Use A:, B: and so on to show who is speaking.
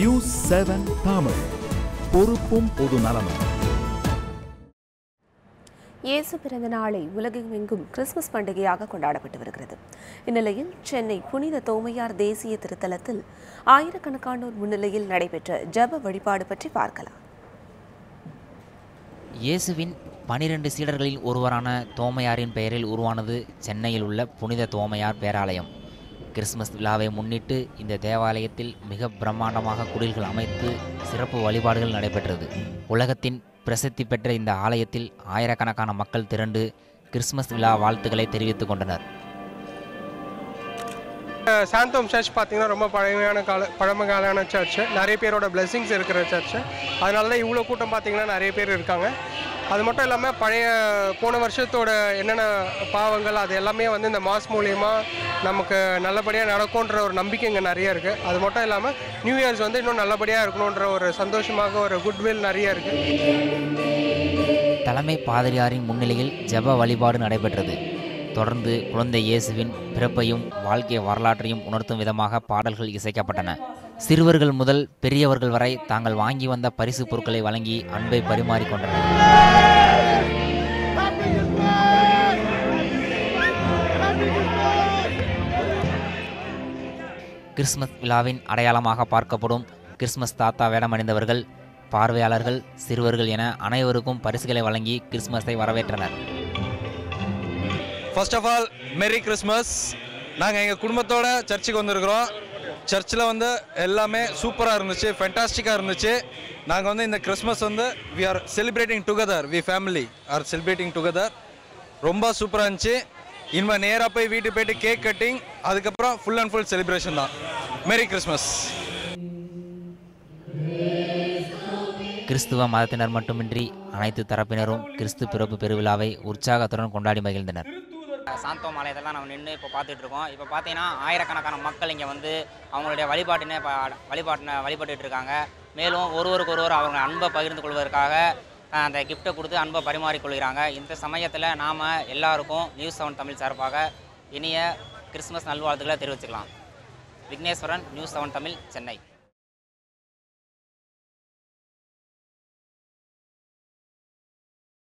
A: News 7 Tamil, பொறுப்பும் பொது நலமும்.
B: இயேசு பிறந்த நாளை உலகெங்கும் கிறிஸ்துமஸ் பண்டிகையாக கொண்டாடப்பட்டு வருகிறது. இந்நிலையில் சென்னை புனித தோமையார் தேசிய திருத்தலத்தில் ஆயிரக்கணக்கானோர் முன்னிலையில் நடைபெற்ற ஜெப வழிபாடு பற்றி பார்க்கலாம்.
C: இயேசுவின் 12 சீடர்களில் ஒருவரான தோமையாரின் பெயரில் உருவானது சென்னையில் உள்ள புனித தோமையார் பேராலயம். கிறிஸ்துமஸ் விழாவை முன்னிட்டு இந்த தேவாலயத்தில் மிக பிரம்மாண்டமாக குடில்கள் அமைத்து சிறப்பு வழிபாடுகள் நடைபெற்றது. உலகத்தின் பிரசித்தி பெற்ற இந்த ஆலயத்தில் ஆயிரக்கணக்கான மக்கள் திரண்டு கிறிஸ்துமஸ் விழா வாழ்த்துக்களை தெரிவித்துக் கொண்டனர்.
D: சாந்தோம் சர்ச் பார்த்தீங்கன்னா ரொம்ப பழமையான சர்ச், நிறைய பேரோட பிளெஸிங்ஸ் இருக்கிற சர்ச். அதனால தான் இவ்வளோ கூட்டம் பார்த்தீங்கன்னா நிறைய பேர் இருக்காங்க. அது மட்டும் இல்லாமல் போன வருஷத்தோட என்னென்ன பாவங்கள் அது எல்லாமே இந்த மாஸ் மூலியமாக நமக்கு நல்லபடியாக நடக்கும்ன்ற ஒரு நம்பிக்கை இங்கே நிறைய இருக்குது. அது மட்டும் இல்லாமல் நியூ இயர்ஸ் இன்னும் நல்லபடியாக இருக்கணுன்ற ஒரு சந்தோஷமாக ஒரு குட்வில் நிறைய இருக்குது.
C: தலைமை பாதிரியாரின் முன்னிலையில் ஜெப வழிபாடு நடைபெற்றது. தொடர்ந்து குழந்தை இயேசுவின் பிறப்பையும் வாழ்க்கை வரலாற்றையும் உணர்த்தும் விதமாக பாடல்கள் இசைக்கப்பட்டன. சிறுவர்கள் முதல் பெரியவர்கள் வரை தாங்கள் வாங்கி வந்த பரிசு பொருட்களை வழங்கி அன்பை பரிமாறிக்கொண்டனர். கிறிஸ்துமஸ் விழாவின் அடையாளமாக பார்க்கப்படும் கிறிஸ்துமஸ் தாத்தா வேடமணிந்தவர்கள், பார்வையாளர்கள், சிறுவர்கள் என அனைவருக்கும் பரிசுகளை வழங்கி கிறிஸ்துமஸை வரவேற்றனர்.
E: First of all merry Christmas. நாங்கள் எங்கள் குடும்பத்தோட சர்ச்சுக்கு வந்திருக்கிறோம். சர்ச்சில் எல்லாமே சூப்பராக இருந்துச்சு, ஃபென்டாஸ்டிக்காக இருந்துச்சு. நாங்கள் இந்த Christmas we are celebrating together, we family are celebrating together. ரொம்ப சூப்பராக இருந்துச்சு. இனிமேல் நேராக போய் வீட்டுக்கு போய்ட்டு கேக் கட்டிங், அதுக்கப்புறம் ஃபுல் அண்ட் ஃபுல் செலிப்ரேஷன் தான். Merry Christmas.
C: கிறிஸ்துவ மதத்தினர் மட்டுமின்றி அனைத்து தரப்பினரும் கிறிஸ்து பிறப்பு பெருவிழாவை உற்சாகத்துடன் கொண்டாடி மகிழ்ந்தனர்.
F: சாந்தோம் ஆலயத்தெல்லாம் நம்ம நின்று இப்போ பார்த்துட்டு இருக்கோம். இப்போ பார்த்தீங்கன்னா ஆயிரக்கணக்கான மக்கள் இங்கே அவங்களுடைய வழிபட்டுட்டு இருக்காங்க. மேலும் ஒருவருக்கு ஒருவர் அவங்க அன்பை பகிர்ந்து கொள்வதற்காக அந்த கிஃப்ட்டை கொடுத்து அன்பை பரிமாறிக்கொள்கிறாங்க. இந்த சமயத்தில் நாம் எல்லாருக்கும் நியூஸ் 7 தமிழ் சார்பாக இனிய கிறிஸ்துமஸ் நல்வாழ்த்துக்களை தெரிவிச்சுக்கலாம். விக்னேஸ்வரன், நியூஸ் 7 தமிழ், சென்னை.